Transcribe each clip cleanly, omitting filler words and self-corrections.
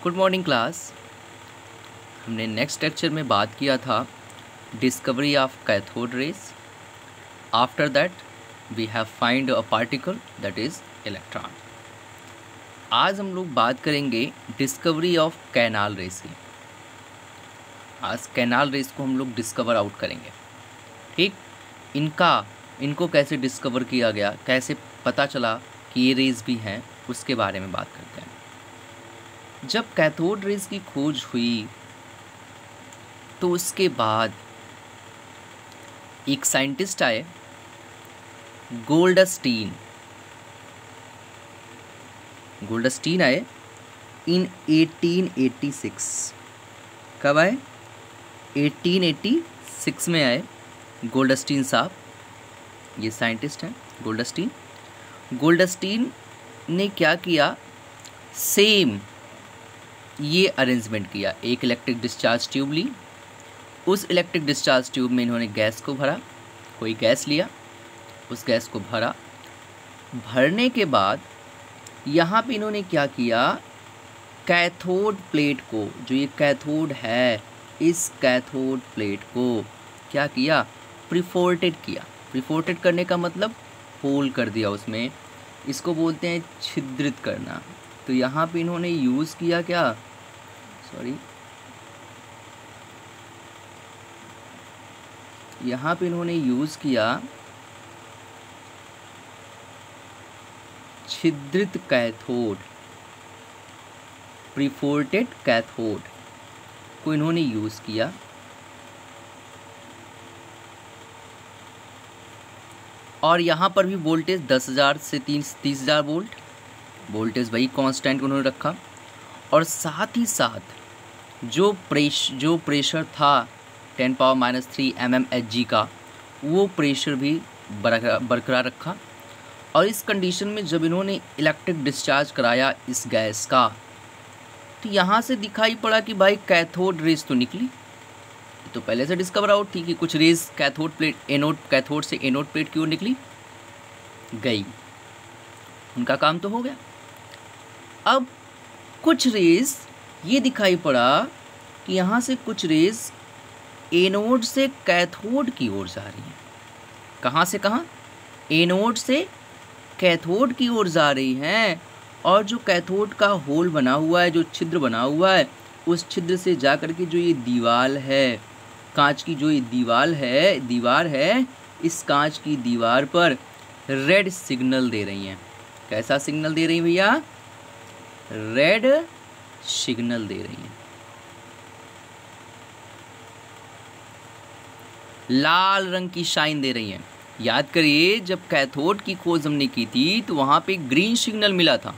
Good morning class. हमने next lecture में बात किया था discovery of cathode rays. After that we have find a particle that is electron. आज हम लोग बात करेंगे डिस्कवरी ऑफ कैनाल रेज की। आज कैनाल रेज को हम लोग डिस्कवर आउट करेंगे। ठीक, इनको कैसे डिस्कवर किया गया, कैसे पता चला कि ये रेज भी हैं, उसके बारे में बात करते हैं। जब कैथोड रेज की खोज हुई तो उसके बाद एक साइंटिस्ट आए, गोल्डस्टीन आए इन 1886। कब आए? 1886 में आए गोल्डस्टीन साहब। ये साइंटिस्ट हैं गोल्डस्टीन ने क्या किया, सेम ये अरेंजमेंट किया। एक इलेक्ट्रिक डिस्चार्ज ट्यूब ली, उस इलेक्ट्रिक डिस्चार्ज ट्यूब में इन्होंने गैस को भरा, कोई गैस लिया, उस गैस को भरा। भरने के बाद यहाँ पे इन्होंने क्या किया, कैथोड प्लेट को, जो ये कैथोड है, इस कैथोड प्लेट को क्या किया, प्रिफोर्टेड किया। प्रिफोर्टेड करने का मतलब होल कर दिया उसमें, इसको बोलते हैं छिद्रित करना। तो यहाँ पे इन्होंने यूज़ किया क्या, यहाँ पे इन्होंने यूज़ किया छिद्रित कैथोड, प्रिफोर्टेड कैथोड को इन्होंने यूज़ किया। और यहाँ पर भी वोल्टेज 10,000 से 30,000 वोल्टेज वही कांस्टेंट उन्होंने रखा। और साथ ही साथ जो प्रेशर था 10⁻³ mmHg का, वो प्रेशर भी बरकरार रखा। और इस कंडीशन में जब इन्होंने इलेक्ट्रिक डिस्चार्ज कराया इस गैस का, तो यहाँ से दिखाई पड़ा कि भाई कैथोड रेज तो निकली। तो पहले से डिस्कवर आउट थी कि कुछ रेज कैथोड से एनोड प्लेट की ओर निकली, गई, उनका काम तो हो गया। अब कुछ रेज ये दिखाई पड़ा कि यहाँ से कुछ रेज एनोड से कैथोड की ओर जा रही हैं। कहाँ से कहाँ? एनोड से कैथोड की ओर जा रही हैं। और जो कैथोड का होल बना हुआ है, जो छिद्र बना हुआ है, उस छिद्र से जा कर के जो ये दीवार है, कांच की जो ये दीवार है, इस कांच की दीवार पर रेड सिग्नल दे रही हैं। कैसा सिग्नल दे रही हैं भैया? रेड सिग्नल दे रही हैं, लाल रंग की शाइन दे रही हैं। याद करिए, जब कैथोड की खोज हमने की थी तो वहाँ पे ग्रीन सिग्नल मिला था।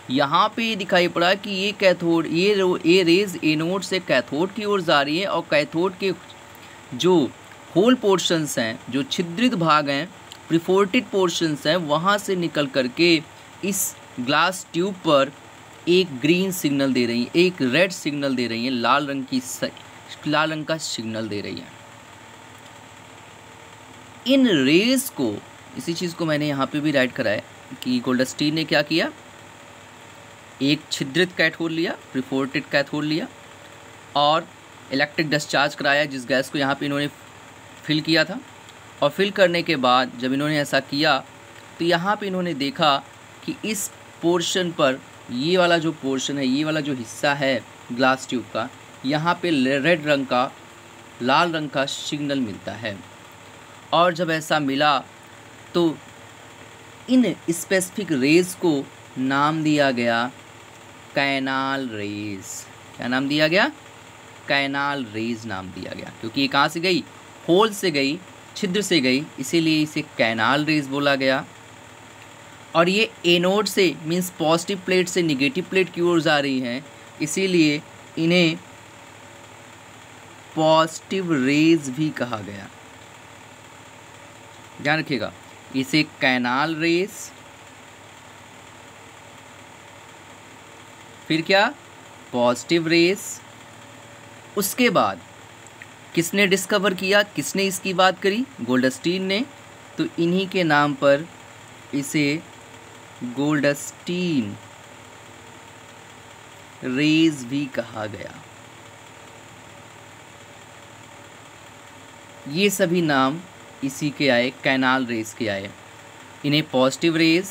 यहाँ पे दिखाई पड़ा कि ये कैथोड, ये रेज एनोड से कैथोड की ओर जा रही है। और कैथोड के जो होल पोर्शंस हैं, जो छिद्रित भाग हैं, प्रिफोर्टेड पोर्शंस हैं, वहाँ से निकल करके इस ग्लास ट्यूब पर एक ग्रीन सिग्नल दे रही हैं, एक रेड सिग्नल दे रही हैं, लाल रंग का सिग्नल दे रही हैं। इन रेज को, इसी चीज़ को मैंने यहाँ पे भी राइट करा है कि गोल्डस्टीन ने क्या किया, एक छिद्रित कैथोड लिया, प्रिफोर्टेड कैथोड लिया, और इलेक्ट्रिक डिस्चार्ज कराया जिस गैस को यहाँ पे इन्होंने फिल किया था। और फिल करने के बाद जब इन्होंने ऐसा किया तो यहाँ पे इन्होंने देखा कि इस पोर्शन पर, ये वाला जो पोर्शन है, ये वाला जो हिस्सा है ग्लास ट्यूब का, यहाँ पे रेड रंग का, लाल रंग का सिग्नल मिलता है। और जब ऐसा मिला तो इन स्पेसिफिक रेज को नाम दिया गया कैनाल रेज। क्या नाम दिया गया? कैनाल रेज नाम दिया गया, क्योंकि ये कहाँ से गई? होल से गई, छिद्र से गई, इसीलिए इसे कैनाल रेज बोला गया। और ये एनोड से मीन्स पॉजिटिव प्लेट से निगेटिव प्लेट की ओर जा रही हैं, इसीलिए इन्हें पॉजिटिव रेज भी कहा गया। ध्यान रखिएगा, इसे कैनाल रेज, फिर क्या? Positive raise. उसके बाद किसने डिस्कवर किया, किसने इसकी बात करी? गोल्डस्टीन ने। तो इन्हीं के नाम पर इसे गोल्डस्टीन रेज भी कहा गया। ये सभी नाम इसी के आए, कैनाल रेज के आए। इन्हें positive rays,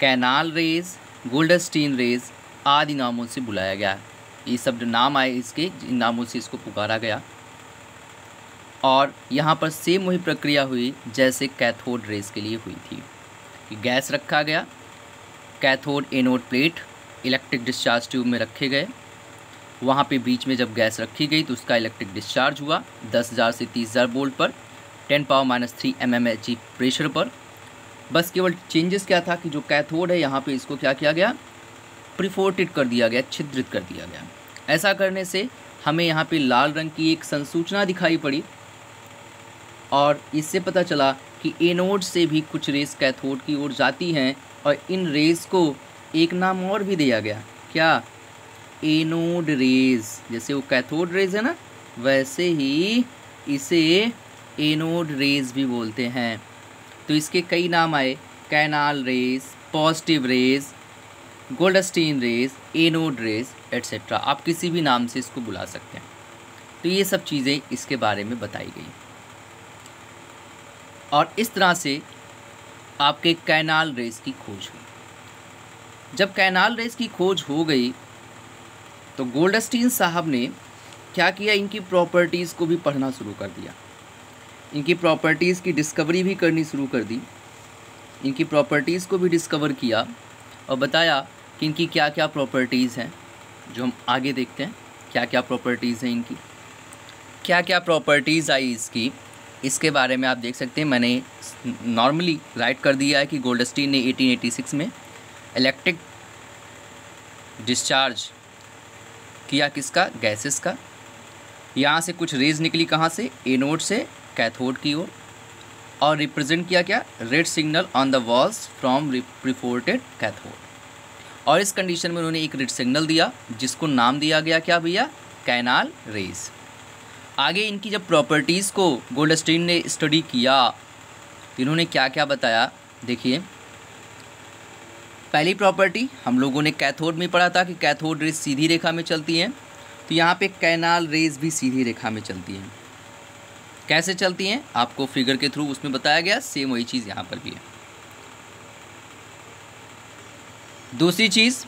canal rays, Goldstein rays आदि नामों से बुलाया गया। ये सब जो नाम आए इसके, जिन नामों से इसको पुकारा गया। और यहाँ पर सेम वही प्रक्रिया हुई जैसे कैथोड रेज के लिए हुई थी कि गैस रखा गया, cathode anode plate electric discharge tube में रखे गए, वहाँ पे बीच में जब गैस रखी गई तो उसका इलेक्ट्रिक डिस्चार्ज हुआ 10,000 से 30,000 वोल्ट पर 10⁻³ mmHg प्रेशर पर। बस केवल चेंजेस क्या था कि जो कैथोड है यहाँ पे इसको क्या किया गया, प्रिफोर्टेड कर दिया गया, छिद्रित कर दिया गया। ऐसा करने से हमें यहाँ पे लाल रंग की एक संसूचना दिखाई पड़ी और इससे पता चला कि एनोड से भी कुछ रेस कैथोड की ओर जाती हैं और इन रेस को एक नाम और भी दिया गया, क्या, एनोड रेज। जैसे वो कैथोड रेज है ना, वैसे ही इसे एनोड रेज भी बोलते हैं। तो इसके कई नाम आए, canal rays, positive rays, Goldstein rays, anode rays etcetera. आप किसी भी नाम से इसको बुला सकते हैं। तो ये सब चीज़ें इसके बारे में बताई गई और इस तरह से आपके कैनाल रेज की खोज हुई। जब कैनाल रेज की खोज हो गई तो गोल्डस्टीन साहब ने क्या किया, इनकी प्रॉपर्टीज़ को भी पढ़ना शुरू कर दिया, इनकी प्रॉपर्टीज़ की डिस्कवरी भी करनी शुरू कर दी। इनकी प्रॉपर्टीज़ को भी डिस्कवर किया और बताया कि इनकी क्या क्या प्रॉपर्टीज़ हैं, जो हम आगे देखते हैं क्या क्या प्रॉपर्टीज़ हैं इनकी, क्या क्या प्रॉपर्टीज़ आई इसकी। इसके बारे में आप देख सकते हैं, मैंने नॉर्मली राइट कर दिया है कि गोल्डस्टीन ने 1886 में इलेक्ट्रिक डिस्चार्ज किया किसका, गैसेस का। यहाँ से कुछ रेज निकली, कहाँ से, एनोड से कैथोड की ओर, और रिप्रेजेंट किया क्या, red signal on the walls from perforated cathode. और इस कंडीशन में उन्होंने एक रेड सिग्नल दिया जिसको नाम दिया गया क्या भैया, कैनाल रेज। आगे इनकी जब प्रॉपर्टीज़ को गोल्डस्टीन ने स्टडी किया तो इन्होंने क्या क्या बताया, देखिए। पहली प्रॉपर्टी हम लोगों ने कैथोड में पढ़ा था कि कैथोड रेज सीधी रेखा में चलती हैं, तो यहाँ पे कैनाल रेज भी सीधी रेखा में चलती हैं। कैसे चलती हैं आपको फिगर के थ्रू उसमें बताया गया, सेम वही चीज़ यहाँ पर भी है। दूसरी चीज़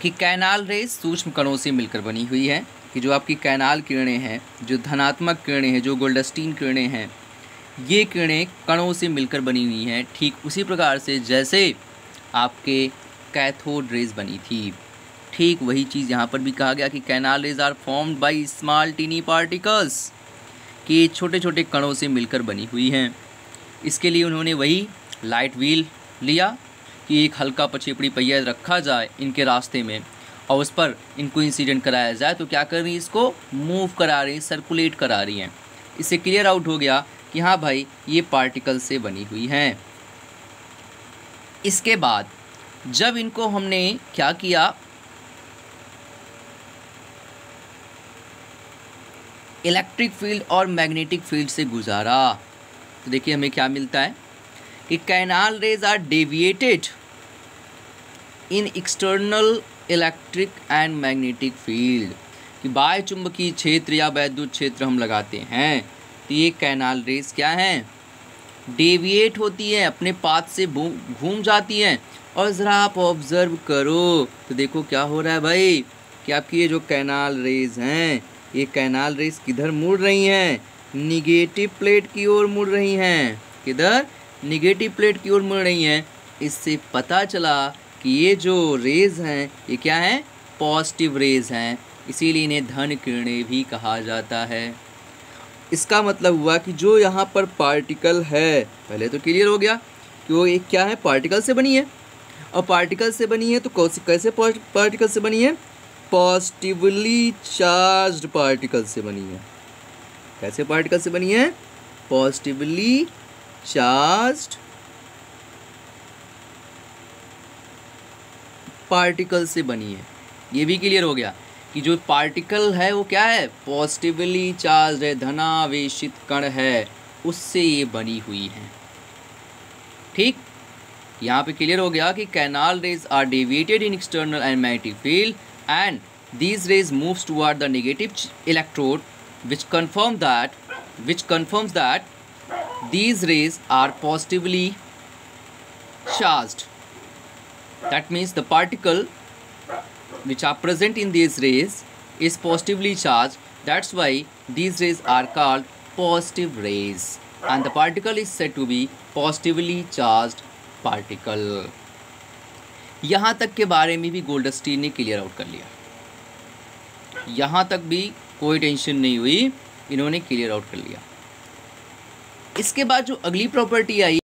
कि कैनाल रेज सूक्ष्म कणों से मिलकर बनी हुई है, कि जो आपकी कैनाल किरणें हैं, जो धनात्मक किरणें हैं, जो गोल्डस्टीन किरणें हैं, ये किरणें कणों से मिलकर बनी हुई हैं, ठीक उसी प्रकार से जैसे आपके कैथोड रेज बनी थी। ठीक वही चीज़ यहाँ पर भी कहा गया कि canal rays are formed by small tiny particles, कि छोटे छोटे कणों से मिलकर बनी हुई हैं। इसके लिए उन्होंने वही लाइट व्हील लिया कि एक हल्का पछेपड़ी पहिया रखा जाए इनके रास्ते में और उस पर इनको इंसिडेंट कराया जाए, तो क्या कर रही है, इसको मूव करा रही, सर्कुलेट करा रही हैं। इससे क्लियर आउट हो गया कि हाँ भाई ये पार्टिकल से बनी हुई हैं। इसके बाद जब इनको हमने क्या किया, इलेक्ट्रिक फील्ड और मैग्नेटिक फील्ड से गुजारा, तो देखिए हमें क्या मिलता है कि canal rays are deviated in external electric and magnetic field, कि बाह्य चुंबकीय क्षेत्र या वैद्युत क्षेत्र हम लगाते हैं तो ये कैनाल रेज क्या हैं, डेविएट होती हैं, अपने पाथ से घूम जाती हैं। और ज़रा आप ऑब्ज़र्व करो तो देखो क्या हो रहा है भाई, कि आपकी ये जो कैनाल रेज हैं, ये कैनाल रेज किधर मुड़ रही हैं, निगेटिव प्लेट की ओर मुड़ रही हैं। किधर, निगेटिव प्लेट की ओर मुड़ रही हैं। इससे पता चला कि ये जो रेज हैं ये क्या हैं, पॉजिटिव रेज हैं, इसीलिए इन्हें धन किरणें भी कहा जाता है। इसका मतलब हुआ कि जो यहाँ पर पार्टिकल है, पहले तो क्लियर हो गया कि वो एक क्या है, पार्टिकल से बनी है, और पार्टिकल से बनी है तो कैसे पार्टिकल से बनी है, पॉजिटिवली चार्ज्ड पार्टिकल से बनी है। कैसे पार्टिकल से बनी है, पॉजिटिवली चार्ज्ड पार्टिकल से बनी है। ये भी क्लियर हो गया कि जो पार्टिकल है वो क्या है, पॉजिटिवली चार्ज्ड है, धनावेशित कण है, उससे ये बनी हुई है। ठीक, यहाँ पे क्लियर हो गया कि canal rays are deviated in external and magnetic field and these rays moves toward the negative electrode, which confirms that these rays are positively charged. That means the particle which are present in these rays is positively charged. That's why these rays are called positive rays, and the particle is said to be positively charged particle. यहाँ तक के बारे में भी Goldstein ने clear out कर लिया, यहाँ तक भी कोई टेंशन नहीं हुई, इन्होंने क्लियर आउट कर लिया। इसके बाद जो अगली प्रॉपर्टी आई